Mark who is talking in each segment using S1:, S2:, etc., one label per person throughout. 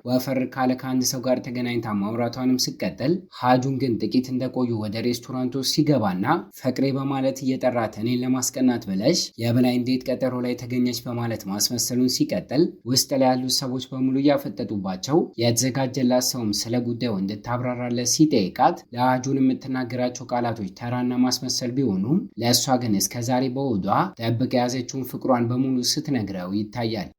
S1: ወፈር ካለ ከአንድ ሰው ጋር ተገናኝታ ማውራቷንም ስቀጥል ሀጁን ግን ጥቂት እንደቆዩ ወደ ሬስቶራንቱ ሲገባና ፍቅሬ በማለት እየጠራት እኔን ለማስቀናት ብለሽ የበላይ እንዴት ቀጠሮ ላይ ተገኘች በማለት ማስመሰሉን ሲቀጥል ውስጥ ላይ ያሉት ሰዎች በሙሉ እያፈጠጡባቸው የተዘጋጀላት ሰውም ስለ ጉዳዩ እንድታብራራለት ሲጠይቃት ለሀጁን የምትናገራቸው ቃላቶች ተራና ማስመሰል ቢሆኑም ለእሷ ግን እስከዛሬ በሆዷ ጠብቃ የያዘችውን ፍቅሯን በሙሉ ስትነግረው ይታያል።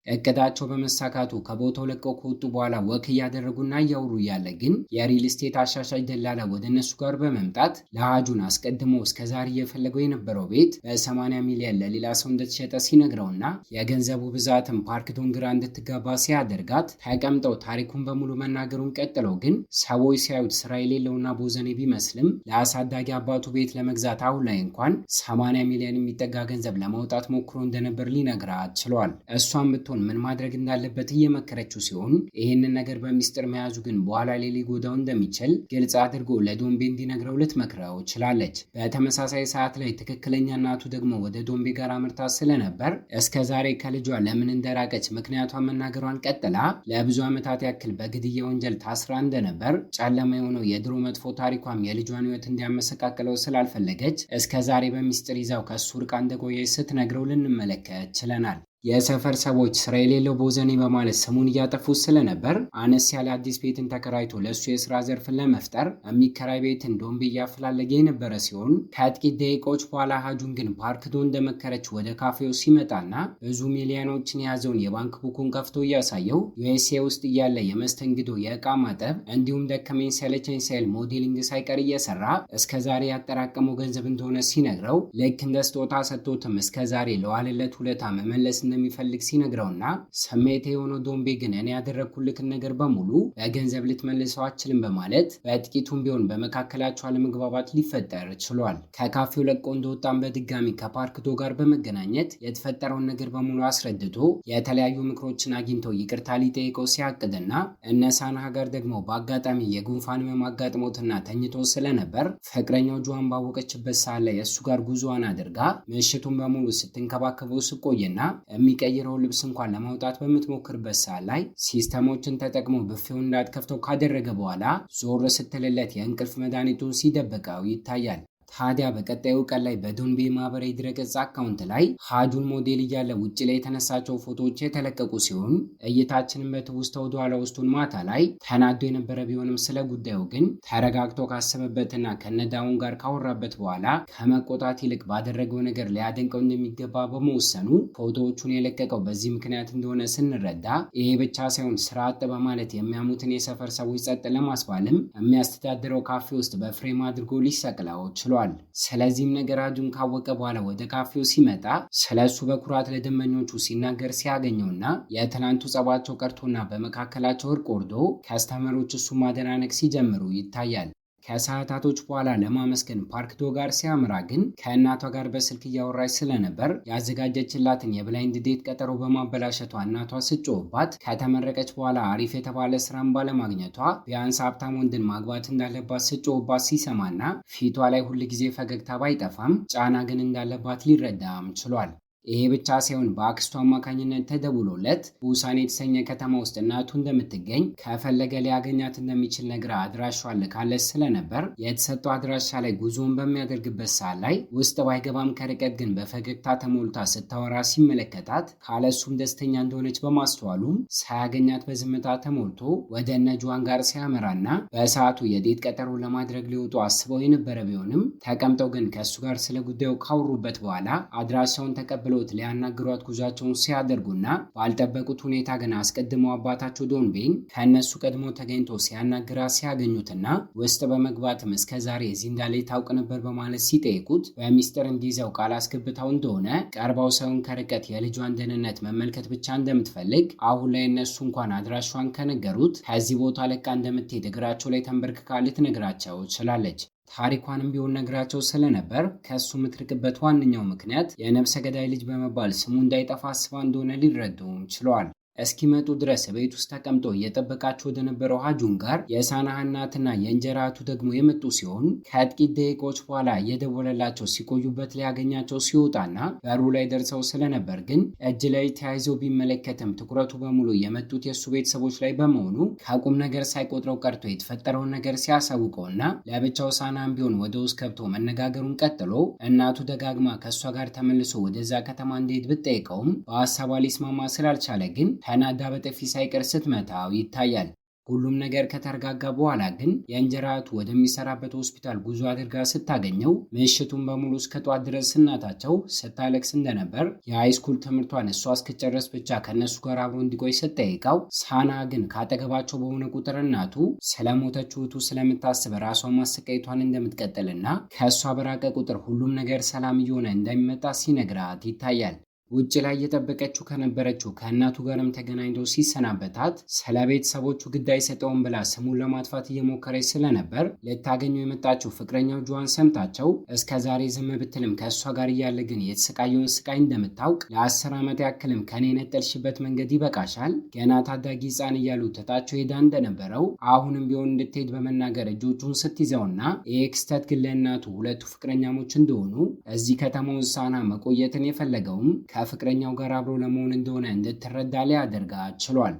S1: እቅዳቸው በመሳካቱ ከቦታው ለቀው ከወጡ በኋላ ወክ እያደረጉና እያወሩ እያለ ግን የሪል ስቴት አሻሻጭ ደላላ ወደ እነሱ ጋር በመምጣት ለሀጁን አስቀድሞ እስከዛሬ እየፈለገው የነበረው ቤት በ80 ሚሊዮን ለሌላ ሰው እንደተሸጠ ሲነግረውና የገንዘቡ ብዛትም ፓርክዶን ግራ እንድትጋባ ሲያደርጋት ተቀምጠው ታሪኩን በሙሉ መናገሩን ቀጥለው ግን ሰዎች ሲያዩት ስራ የሌለውና ቦዘኔ ቢመስልም ለአሳዳጊ አባቱ ቤት ለመግዛት አሁን ላይ እንኳን 80 ሚሊዮን የሚጠጋ ገንዘብ ለማውጣት ሞክሮ እንደነበር ሊነግራት ችሏል። እሷም ብትሆን ምን ማድረግ እንዳለበት እየመከረችው ሲሆን ይህንን ነገር በሚስጥር መያዙ ግን በኋላ ላይ ሊጎዳው እንደሚችል ግልጽ አድርጎ ለዶንቤ እንዲነግረው ልትመክረው ችላለች። በተመሳሳይ ሰዓት ላይ ትክክለኛ እናቱ ደግሞ ወደ ዶንቤ ጋር አምርታ ስለነበር እስከዛሬ ከልጇ ለምን እንደራቀች ምክንያቷን መናገሯን ቀጥላ ለብዙ ዓመታት ያክል በግድያ ወንጀል ታስራ እንደነበር ጨለማ የሆነው የድሮ መጥፎ ታሪኳም የልጇን ሕይወት እንዲያመሰቃቅለው ስላልፈለገች እስከዛሬ በሚስጥር ይዛው ከሱ ርቃ እንደቆየች ስትነግረው ልንመለከት ችለናል። የሰፈር ሰዎች ስራ የሌለው ቦዘኔ በማለት ስሙን እያጠፉት ስለነበር አነስ ያለ አዲስ ቤትን ተከራይቶ ለእሱ የስራ ዘርፍን ለመፍጠር የሚከራይ ቤትን ዶንቤ እያፈላለገ የነበረ ሲሆን ከጥቂት ደቂቃዎች በኋላ ሀጁን ግን ፓርክዶ እንደመከረች ወደ ካፌው ሲመጣና ብዙ ሚሊዮኖችን የያዘውን የባንክ ቡኩን ከፍቶ እያሳየው ዩኤስኤ ውስጥ እያለ የመስተንግዶ የእቃ ማጠብ እንዲሁም ደከመኝ ሰለቸኝ ሳይል ሞዴሊንግ ሳይቀር እየሰራ እስከዛሬ ያጠራቀመው ገንዘብ እንደሆነ ሲነግረው ልክ እንደ ስጦታ ሰጥቶትም እስከዛሬ ለዋለለት ውለታ መመለስ እንደሚፈልግ ሲነግረውና ስሜት የሆነው ዶንቤ ግን እኔ ያደረግኩልክን ነገር በሙሉ በገንዘብ ልትመልሰው አችልም በማለት በጥቂቱም ቢሆን በመካከላቸው አለመግባባት ሊፈጠር ችሏል። ከካፌው ለቆ እንደወጣም በድጋሚ ከፓርክዶ ጋር በመገናኘት የተፈጠረውን ነገር በሙሉ አስረድቶ የተለያዩ ምክሮችን አግኝቶ ይቅርታ ሊጠይቀው ሲያቅድና እነ ሳንሃ ጋር ደግሞ በአጋጣሚ የጉንፋን ህመም አጋጥሞትና ተኝቶ ስለነበር ፍቅረኛው ጆዋን ባወቀችበት ሰዓት ላይ እሱ ጋር ጉዞዋን አድርጋ ምሽቱን በሙሉ ስትንከባከበው ስቆይና የሚቀይረው ልብስ እንኳን ለማውጣት በምትሞክርበት ሰዓት ላይ ሲስተሞችን ተጠቅሞ ብፌውን እንዳትከፍተው ካደረገ በኋላ ዞር ስትልለት የእንቅልፍ መድኃኒቱን ሲደብቀው ይታያል። ታዲያ በቀጣዩ ቀን ላይ በዶንቤ ማህበራዊ ድረገጽ አካውንት ላይ ሀጁን ሞዴል እያለ ውጭ ላይ የተነሳቸው ፎቶዎች የተለቀቁ ሲሆን እይታችንን በትውስታ ወደኋላ ውስጡን ማታ ላይ ተናዶ የነበረ ቢሆንም ስለ ጉዳዩ ግን ተረጋግቶ ካሰበበትና ከነዳውን ጋር ካወራበት በኋላ ከመቆጣት ይልቅ ባደረገው ነገር ሊያደንቀው እንደሚገባ በመወሰኑ ፎቶዎቹን የለቀቀው በዚህ ምክንያት እንደሆነ ስንረዳ ይሄ ብቻ ሳይሆን ስራ አጥ በማለት የሚያሙትን የሰፈር ሰዎች ጸጥ ለማስባልም የሚያስተዳድረው ካፌ ውስጥ በፍሬም አድርጎ ሊሰቅለው ችሏል። ስለዚህም ነገር ሀጁን ካወቀ በኋላ ወደ ካፌው ሲመጣ ስለሱ በኩራት ለደንበኞቹ ሲናገር ሲያገኘውና የትናንቱ ጸባቸው ቀርቶና በመካከላቸው እርቅ ወርዶ ከስተመሮች እሱ ማደናነቅ ሲጀምሩ ይታያል። ከሰዓታቶች በኋላ ለማመስገን ፓርክዶ ጋር ሲያምራ ግን ከእናቷ ጋር በስልክ እያወራች ስለነበር ያዘጋጀችላትን የብላይንድ ዴት ቀጠሮ በማበላሸቷ እናቷ ስጮህባት ከተመረቀች በኋላ አሪፍ የተባለ ስራን ባለማግኘቷ ቢያንስ ሀብታም ወንድን ማግባት እንዳለባት ስጮህባት ሲሰማና ፊቷ ላይ ሁልጊዜ ፈገግታ ባይጠፋም ጫና ግን እንዳለባት ሊረዳም ችሏል። ይሄ ብቻ ሳይሆን በአክስቱ አማካኝነት ተደውሎለት ቡሳን የተሰኘ ከተማ ውስጥ እናቱ እንደምትገኝ ከፈለገ ሊያገኛት እንደሚችል ነግራ አድራሿን ልካለች ስለነበር የተሰጠው አድራሻ ላይ ጉዞውን በሚያደርግበት ሰዓት ላይ ውስጥ ባይገባም ከርቀት ግን በፈገግታ ተሞልታ ስታወራ ሲመለከታት ካለሱም ደስተኛ እንደሆነች በማስተዋሉም ሳያገኛት በዝምታ ተሞልቶ ወደ እነ ጆዋን ጋር ሲያመራና በሰዓቱ የዴት ቀጠሮ ለማድረግ ሊወጡ አስበው የነበረ ቢሆንም ተቀምጠው ግን ከእሱ ጋር ስለ ጉዳዩ ካወሩበት በኋላ አድራሻውን ተቀብለው ሊያናግሯት ጉዟቸውን ሲያደርጉና ባልጠበቁት ሁኔታ ግን አስቀድመው አባታቸው ዶንቤን ከእነሱ ቀድሞ ተገኝቶ ሲያናግራ ሲያገኙትና ውስጥ በመግባትም እስከዛሬ እዚህ እንዳለ ታውቅ ነበር በማለት ሲጠይቁት በሚስጥር እንዲይዘው ቃል አስገብታው እንደሆነ ቀርባው ሳይሆን ከርቀት የልጇን ደህንነት መመልከት ብቻ እንደምትፈልግ አሁን ላይ እነሱ እንኳን አድራሿን ከነገሩት ከዚህ ቦታ ለቃ እንደምትሄድ እግራቸው ላይ ተንበርክካ ልትነግራቸው ችላለች። ታሪኳንም ቢሆን ነግራቸው ስለነበር ከሱ የምትርቅበት ዋነኛው ምክንያት የነብሰ ገዳይ ልጅ በመባል ስሙ እንዳይጠፋ አስባ እንደሆነ ሊረዱም ችለዋል። እስኪመጡ ድረስ ቤት ውስጥ ተቀምጦ እየጠበቃቸው ወደ ነበረው ሀጁን ጋር የሳናህ እናትና የእንጀራ እህቱ ደግሞ የመጡ ሲሆን ከጥቂት ደቂቃዎች በኋላ እየደወለላቸው ሲቆዩበት ሊያገኛቸው ሲወጣና በሩ ላይ ደርሰው ስለነበር ግን እጅ ላይ ተያይዘው ቢመለከትም ትኩረቱ በሙሉ የመጡት የእሱ ቤተሰቦች ላይ በመሆኑ ከቁም ነገር ሳይቆጥረው ቀርቶ የተፈጠረውን ነገር ሲያሳውቀውና ለብቻው ሳናም ቢሆን ወደ ውስጥ ገብቶ መነጋገሩን ቀጥሎ እናቱ ደጋግማ ከእሷ ጋር ተመልሶ ወደዛ ከተማ እንዴት ብትጠይቀውም በሀሳቧ ሊስማማ ስላልቻለ ግን ተናዳ በጥፊ ሳይቀር ስትመታው ይታያል። ሁሉም ነገር ከተረጋጋ በኋላ ግን የእንጀራ እህቱ ወደሚሰራበት ሆስፒታል ጉዞ አድርጋ ስታገኘው ምሽቱን በሙሉ እስከ ጧት ድረስ እናታቸው ስታለቅስ እንደነበር የሃይስኩል ትምህርቷን እሷ እስክጨረስ ብቻ ከነሱ ጋር አብሮ እንዲቆይ ስትጠይቀው ሳና ግን ካጠገባቸው በሆነ ቁጥር እናቱ ስለሞተችው እህቱ ስለምታስብ ራሷን ማሰቃየቷን እንደምትቀጥልና ከእሷ በራቀ ቁጥር ሁሉም ነገር ሰላም እየሆነ እንደሚመጣ ሲነግራት ይታያል። ውጭ ላይ እየጠበቀችው ከነበረችው ከእናቱ ጋርም ተገናኝቶ ሲሰናበታት ስለ ቤተሰቦቹ ግድ አይሰጠውም ብላ ስሙን ለማጥፋት እየሞከረች ስለነበር ልታገኘው የመጣችው ፍቅረኛው ጆዋን ሰምታቸው እስከ ዛሬ ዝም ብትልም ከእሷ ጋር እያለ ግን የተሰቃየውን ስቃይ እንደምታውቅ ለ10 ዓመት ያክልም ከኔ የነጠልሽበት መንገድ ይበቃሻል፣ ገና ታዳጊ ሕፃን እያሉ ትታቸው ሄዳ እንደነበረው አሁንም ቢሆን እንድትሄድ በመናገር እጆቹን ስትይዘውና ይህ ክስተት ግን ለእናቱ ሁለቱ ፍቅረኛሞች እንደሆኑ እዚህ ከተማ ውስጥ ሳና መቆየትን የፈለገውም ከፍቅረኛው ጋር አብሮ ለመሆን እንደሆነ እንድትረዳ ሊያደርጋት ችሏል።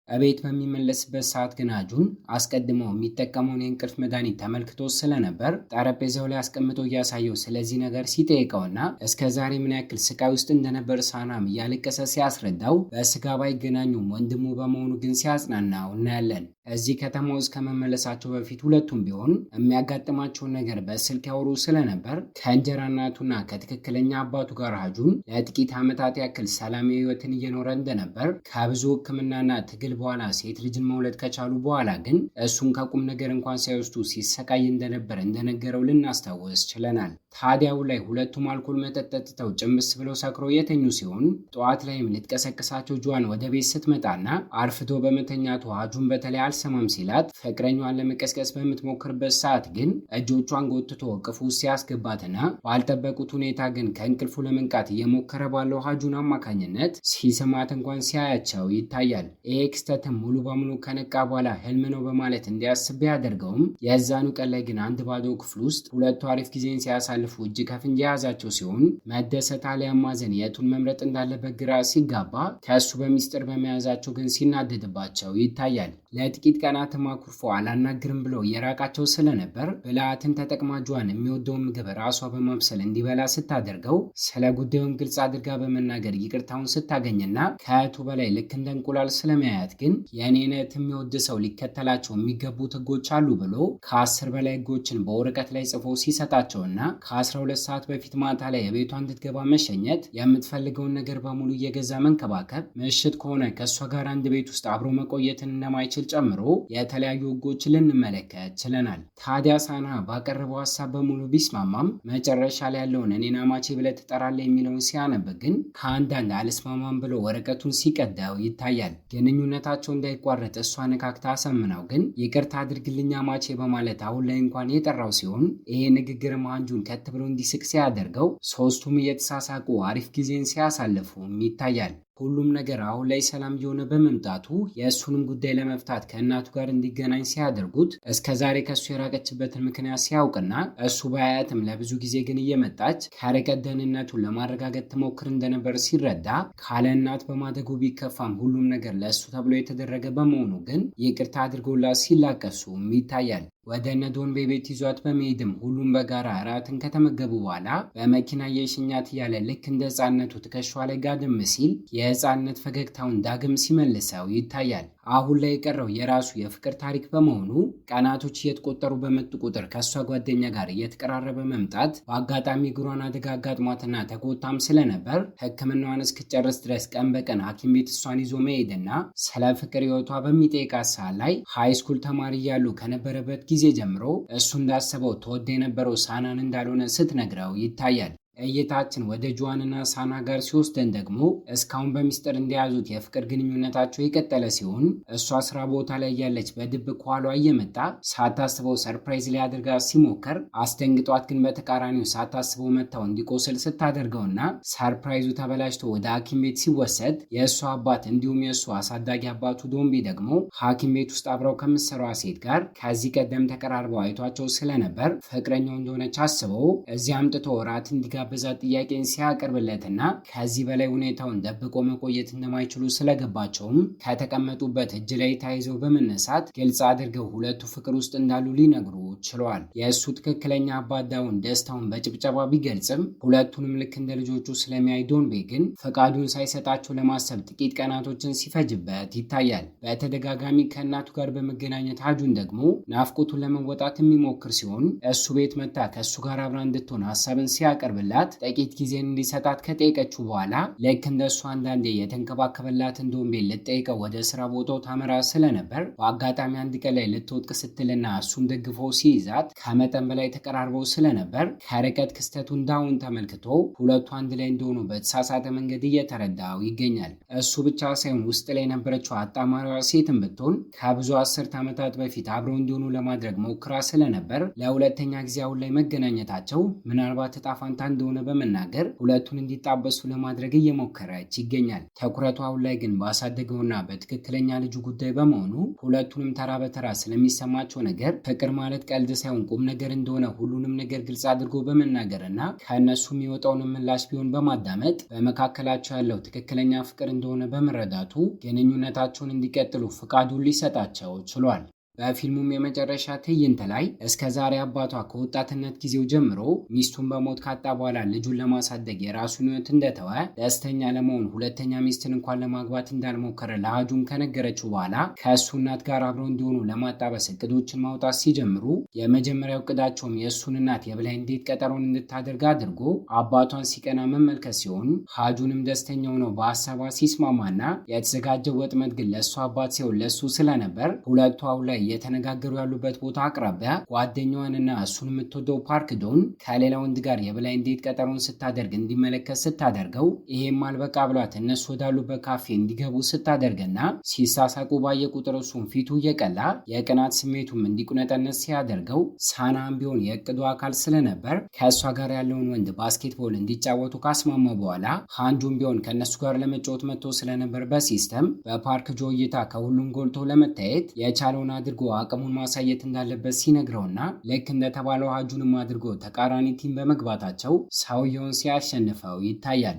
S1: እቤት በሚመለስበት ሰዓት ግን ሀጁን አስቀድመው የሚጠቀመውን የእንቅልፍ መድኃኒት ተመልክቶ ስለነበር ጠረጴዛው ላይ አስቀምጦ እያሳየው ስለዚህ ነገር ሲጠይቀውና እስከ ዛሬ ምን ያክል ስቃይ ውስጥ እንደነበር ሳናም እያለቀሰ ሲያስረዳው በስጋ ባይገናኙም ወንድሙ በመሆኑ ግን ሲያጽናናው እናያለን። እዚህ ከተማ ውስጥ ከመመለሳቸው በፊት ሁለቱም ቢሆን የሚያጋጥማቸውን ነገር በስልክ ያወሩ ስለነበር ከእንጀራ እናቱና ከትክክለኛ አባቱ ጋር ሀጁን ለጥቂት ዓመታት ያክል ሰላማዊ ሕይወትን እየኖረ እንደነበር ከብዙ ሕክምናና ትግል በኋላ ሴት ልጅን መውለድ ከቻሉ በኋላ ግን እሱን ከቁም ነገር እንኳን ሳይወስዱ ሲሰቃይ እንደነበር እንደነገረው ልናስታውስ ችለናል። ታዲያው ላይ ሁለቱም አልኮል መጠጥ ጠጥተው ጭምስ ብለው ሰክረው የተኙ ሲሆን ጠዋት ላይም ልትቀሰቅሳቸው ጆዋን ወደ ቤት ስትመጣና አርፍዶ በመተኛቱ ሀጁን በተለይ አልሰማም ሲላት ፍቅረኛዋን ለመቀስቀስ በምትሞክርበት ሰዓት ግን እጆቿን ጎትቶ እቅፉ ሲያስገባትና ባልጠበቁት ሁኔታ ግን ከእንቅልፉ ለመንቃት እየሞከረ ባለው ሀጁን አማካኝነት ሲስማት እንኳን ሲያያቸው ይታያል። ይሄ ክስተትም ሙሉ በሙሉ ከነቃ በኋላ ህልም ነው በማለት እንዲያስብ ያደርገውም የዛኑ ቀን ላይ ግን አንድ ባዶ ክፍል ውስጥ ሁለቱ አሪፍ ጊዜን ሲያሳልፉ እጅ ከፍንጅ የያዛቸው ሲሆን መደሰት አሊያም ማዘን የቱን መምረጥ እንዳለበት ግራ ሲጋባ ከእሱ በሚስጥር በመያዛቸው ግን ሲናደድባቸው ይታያል። ለጥቂት ቀናትም አኩርፎ አላናግርም ብሎ የራቃቸው ስለነበር ብልሃትን ተጠቅማ ጆዋን የሚወደውን ምግብ ራሷ በማብሰል እንዲበላ ስታደርገው ስለ ጉዳዩም ግልጽ አድርጋ በመናገር ይቅርታውን ስታገኝና ከእህቱ በላይ ልክ እንደ እንቁላል ስለሚያያት ግን የኔነት የሚወድ ሰው ሊከተላቸው የሚገቡት ህጎች አሉ ብሎ ከ10 በላይ ህጎችን በወረቀት ላይ ጽፎ ሲሰጣቸውና ከ12 ሰዓት በፊት ማታ ላይ የቤቷ እንድትገባ መሸኘት፣ የምትፈልገውን ነገር በሙሉ እየገዛ መንከባከብ፣ ምሽት ከሆነ ከእሷ ጋር አንድ ቤት ውስጥ አብሮ መቆየትን እንደማይችል ጨምሮ የተለያዩ ህጎች ልንመለከት ችለናል። ታዲያ ሳና ባቀረበው ሀሳብ በሙሉ ቢስማማም መጨረሻ ላይ ያለውን እኔን አማቼ ብለህ ትጠራለህ የሚለውን ሲያነብ ግን ከአንዳንድ አልስማማም ብሎ ወረቀቱን ሲቀዳው ይታያል። ግንኙነታቸው እንዳይቋረጥ እሷ ነካክታ አሰምናው ግን ይቅርታ አድርግልኝ አማቼ በማለት አሁን ላይ እንኳን የጠራው ሲሆን ይሄ ንግግር አንጁን ከት ብሎ እንዲስቅ ሲያደርገው ሶስቱም እየተሳሳቁ አሪፍ ጊዜን ሲያሳልፉም ይታያል። ሁሉም ነገር አሁን ላይ ሰላም እየሆነ በመምጣቱ የእሱንም ጉዳይ ለመፍታት ከእናቱ ጋር እንዲገናኝ ሲያደርጉት እስከዛሬ ከእሱ የራቀችበትን ምክንያት ሲያውቅና እሱ ባያያትም ለብዙ ጊዜ ግን እየመጣች ከርቀት ደህንነቱን ለማረጋገጥ ትሞክር እንደነበር ሲረዳ ካለ እናት በማደጉ ቢከፋም ሁሉም ነገር ለእሱ ተብሎ የተደረገ በመሆኑ ግን ይቅርታ አድርጎላት ሲላቀሱም ይታያል። ወደ እነ ዶንቤ ቤት ይዟት በመሄድም ሁሉም በጋራ እራትን ከተመገቡ በኋላ በመኪና የሽኛት እያለ ልክ እንደ ሕፃንነቱ ትከሻዋ ላይ ጋድም ሲል የሕፃንነት ፈገግታውን ዳግም ሲመልሰው ይታያል። አሁን ላይ የቀረው የራሱ የፍቅር ታሪክ በመሆኑ ቀናቶች እየተቆጠሩ በመጡ ቁጥር ከእሷ ጓደኛ ጋር እየተቀራረበ መምጣት በአጋጣሚ እግሯን አደጋ አጋጥሟትና ተጎታም ስለነበር ሕክምናዋን እስክጨርስ ድረስ ቀን በቀን ሐኪም ቤት እሷን ይዞ መሄድና ስለ ፍቅር ሕይወቷ በሚጠይቃት ሰዓት ላይ ሃይስኩል ተማሪ እያሉ ከነበረበት ጊዜ ጀምሮ እሱ እንዳሰበው ተወደ የነበረው ሳናን እንዳልሆነ ስትነግረው ይታያል። እይታችን ወደ ጁዋንና ሳና ጋር ሲወስደን ደግሞ እስካሁን በሚስጥር እንደያዙት የፍቅር ግንኙነታቸው የቀጠለ ሲሆን እሷ ስራ ቦታ ላይ ያለች በድብቅ ኋሏ እየመጣ ሳታስበው ሰርፕራይዝ ሊያደርጋት ሲሞክር አስደንግጧት ግን በተቃራኒው ሳታስበው መታው እንዲቆስል ስታደርገውና ሰርፕራይዙ ተበላሽቶ ወደ ሐኪም ቤት ሲወሰድ የእሷ አባት እንዲሁም የእሱ አሳዳጊ አባቱ ዶምቤ ደግሞ ሐኪም ቤት ውስጥ አብረው ከምትሰራዋ ሴት ጋር ከዚህ ቀደም ተቀራርበው አይቷቸው ስለነበር ፍቅረኛው እንደሆነች አስበው እዚያ አምጥቶ እራት እንዲጋብዛት ጥያቄን ሲያቀርብለትና ከዚህ በላይ ሁኔታውን ደብቆ መቆየት እንደማይችሉ ስለገባቸውም ከተቀመጡበት እጅ ላይ ተያይዘው በመነሳት ግልጽ አድርገው ሁለቱ ፍቅር ውስጥ እንዳሉ ሊነግሩ ችለዋል። የእሱ ትክክለኛ አባት ዳውን ደስታውን በጭብጨባ ቢገልጽም ሁለቱንም ልክ እንደ ልጆቹ ስለሚያይ ዶንቤ ግን ፈቃዱን ሳይሰጣቸው ለማሰብ ጥቂት ቀናቶችን ሲፈጅበት ይታያል። በተደጋጋሚ ከእናቱ ጋር በመገናኘት ሀጁን ደግሞ ናፍቆቱን ለመወጣት የሚሞክር ሲሆን እሱ ቤት መታ ከእሱ ጋር አብራ እንድትሆን ሀሳብን ሲያቀርብላት ጥቂት ጊዜን እንዲሰጣት ከጠየቀችው በኋላ ልክ እንደሱ አንዳንዴ የተንከባከበላትን ዶንቤ ልጠይቀው ወደ ስራ ቦታው ታመራ ስለነበር በአጋጣሚ አንድ ቀን ላይ ልትወጥቅ ስትልና እሱም ደግፈው ሲይዛት ከመጠን በላይ ተቀራርበው ስለነበር ከርቀት ክስተቱን ዳውን ተመልክቶ ሁለቱ አንድ ላይ እንደሆኑ በተሳሳተ መንገድ እየተረዳው ይገኛል። እሱ ብቻ ሳይሆን ውስጥ ላይ የነበረችው አጣማሪዋ ሴትን ብትሆን ከብዙ አስርት ዓመታት በፊት አብረው እንዲሆኑ ለማድረግ ሞክራ ስለነበር ለሁለተኛ ጊዜ አሁን ላይ መገናኘታቸው ምናልባት እጣ ፈንታ እንደሆነ በመናገር ሁለቱን እንዲጣበሱ ለማድረግ እየሞከረች ይገኛል። ትኩረቱ አሁን ላይ ግን ባሳደገውና በትክክለኛ ልጁ ጉዳይ በመሆኑ ሁለቱንም ተራ በተራ ስለሚሰማቸው ነገር ፍቅር ማለት ቀልድ ሳይሆን ቁም ነገር እንደሆነ ሁሉንም ነገር ግልጽ አድርጎ በመናገርና ከእነሱ የሚወጣውን ምላሽ ቢሆን በማዳመጥ በመካከላቸው ያለው ትክክለኛ ፍቅር እንደሆነ በመረዳቱ ግንኙነታቸውን እንዲቀጥሉ ፍቃዱን ሊሰጣቸው ችሏል። በፊልሙም የመጨረሻ ትዕይንት ላይ እስከ ዛሬ አባቷ ከወጣትነት ጊዜው ጀምሮ ሚስቱን በሞት ካጣ በኋላ ልጁን ለማሳደግ የራሱን ሕይወት እንደተወ ደስተኛ ለመሆን ሁለተኛ ሚስትን እንኳን ለማግባት እንዳልሞከረ ለሀጁን ከነገረችው በኋላ ከእሱ እናት ጋር አብረው እንዲሆኑ ለማጣበስ እቅዶችን ማውጣት ሲጀምሩ የመጀመሪያው እቅዳቸውም የእሱን እናት የበላይ እንዴት ቀጠሮን እንድታደርግ አድርጎ አባቷን ሲቀና መመልከት ሲሆን ሀጁንም ደስተኛው ነው በሀሳቧ ሲስማማና የተዘጋጀው ወጥመድ ግን ለእሱ አባት ሲሆን ለእሱ ስለነበር ሁለቱ አሁን ላይ እየተነጋገሩ ያሉበት ቦታ አቅራቢያ ጓደኛዋንና እሱን የምትወደው ፓርክ ዶን ከሌላ ወንድ ጋር የበላይ እንዴት ቀጠሮን ስታደርግ እንዲመለከት ስታደርገው ይሄም አልበቃ ብሏት እነሱ ወዳሉበት ካፌ እንዲገቡ ስታደርግና ሲሳሳቁ ባየ ቁጥር እሱም ፊቱ እየቀላ የቅናት ስሜቱም እንዲቁነጠነስ ሲያደርገው ሳናም ቢሆን የእቅዱ አካል ስለነበር ከእሷ ጋር ያለውን ወንድ ባስኬትቦል እንዲጫወቱ ካስማማ በኋላ ሃንጁም ቢሆን ከእነሱ ጋር ለመጫወት መጥቶ ስለነበር በሲስተም በፓርክ ጆ እይታ ከሁሉም ጎልቶ ለመታየት የቻለውን አድርጎ አቅሙን ማሳየት እንዳለበት ሲነግረውና ልክ እንደተባለው ሀጁንም አድርጎ ተቃራኒ ቲም በመግባታቸው ሰውየውን ሲያሸንፈው ይታያል።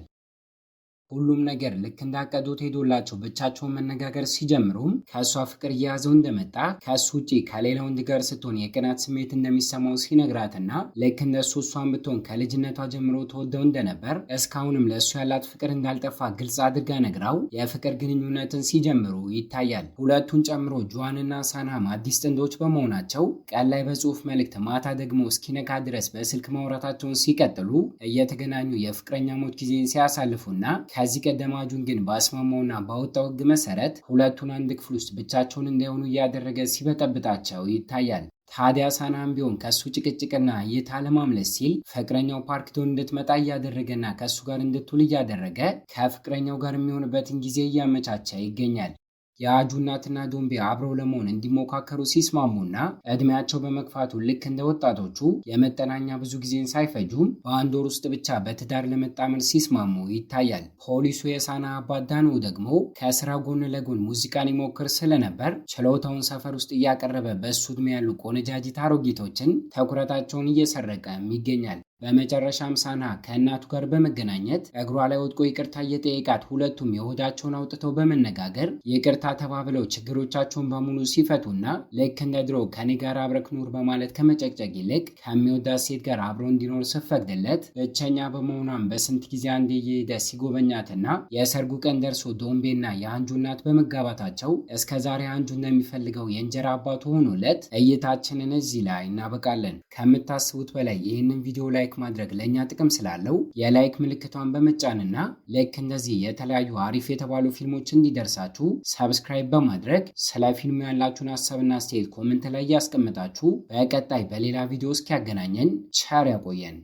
S1: ሁሉም ነገር ልክ እንዳቀዱት ሄዶላቸው ብቻቸውን መነጋገር ሲጀምሩም ከእሷ ፍቅር እየያዘው እንደመጣ ከእሱ ውጪ ከሌላ ወንድ ጋር ስትሆን የቅናት ስሜት እንደሚሰማው ሲነግራትና ልክ እንደሱ እሷን ብትሆን ከልጅነቷ ጀምሮ ተወደው እንደነበር እስካሁንም ለእሱ ያላት ፍቅር እንዳልጠፋ ግልጽ አድርጋ ነግራው የፍቅር ግንኙነትን ሲጀምሩ ይታያል። ሁለቱን ጨምሮ ጁዋንና ሳናም አዲስ ጥንዶች በመሆናቸው ቀን ላይ በጽሁፍ መልእክት ማታ ደግሞ እስኪነካ ድረስ በስልክ ማውራታቸውን ሲቀጥሉ እየተገናኙ የፍቅረኛሞች ጊዜን ሲያሳልፉና ከዚህ ቀደም ሀጁን ግን በአስማማውና ባወጣው ሕግ መሰረት ሁለቱን አንድ ክፍል ውስጥ ብቻቸውን እንዳይሆኑ እያደረገ ሲበጠብጣቸው ይታያል። ታዲያ ሳናም ቢሆን ከሱ ጭቅጭቅና እይታ ለማምለስ ሲል ፍቅረኛው ፓርክ ዶን እንድትመጣ እያደረገና ከሱ ጋር እንድትውል እያደረገ ከፍቅረኛው ጋር የሚሆንበትን ጊዜ እያመቻቸ ይገኛል። የሀጁ እናትና ዶንቤ አብረው ለመሆን እንዲሞካከሩ ሲስማሙና እድሜያቸው በመግፋቱ ልክ እንደ ወጣቶቹ የመጠናኛ ብዙ ጊዜን ሳይፈጁም በአንድ ወር ውስጥ ብቻ በትዳር ለመጣመር ሲስማሙ ይታያል። ፖሊሱ የሳና አባት ዳኑ ደግሞ ከስራ ጎን ለጎን ሙዚቃን ይሞክር ስለነበር ችሎታውን ሰፈር ውስጥ እያቀረበ በእሱ እድሜ ያሉ ቆነጃጅት አሮጊቶችን ትኩረታቸውን እየሰረቀም ይገኛል። በመጨረሻም ሳና ከእናቱ ጋር በመገናኘት እግሯ ላይ ወድቆ ይቅርታ እየጠየቃት ሁለቱም የሆዳቸውን አውጥተው በመነጋገር ይቅርታ ተባብለው ችግሮቻቸውን በሙሉ ሲፈቱና ልክ እንደ ድሮ ከኔ ጋር አብረክ ኑር በማለት ከመጨቅጨቅ ይልቅ ከሚወዳት ሴት ጋር አብሮ እንዲኖር ስፈቅድለት ብቸኛ በመሆኗም በስንት ጊዜ አንዴ እየሄደ ሲጎበኛትና የሰርጉ ቀን ደርሶ ዶንቤና የአንጁ እናት በመጋባታቸው እስከዛሬ አንጁ እንደሚፈልገው የእንጀራ አባቱ ሆኖለት እይታችንን እዚህ ላይ እናበቃለን። ከምታስቡት በላይ ይህንን ቪዲዮ ላይ ላይክ ማድረግ ለኛ ጥቅም ስላለው የላይክ ምልክቷን በመጫንና ልክ እንደዚህ የተለያዩ አሪፍ የተባሉ ፊልሞች እንዲደርሳችሁ ሰብስክራይብ በማድረግ ስለ ፊልሙ ያላችሁን ሀሳብና አስተያየት ኮሜንት ላይ ያስቀምጣችሁ። በቀጣይ በሌላ ቪዲዮ እስኪያገናኘን ቸር ያቆየን።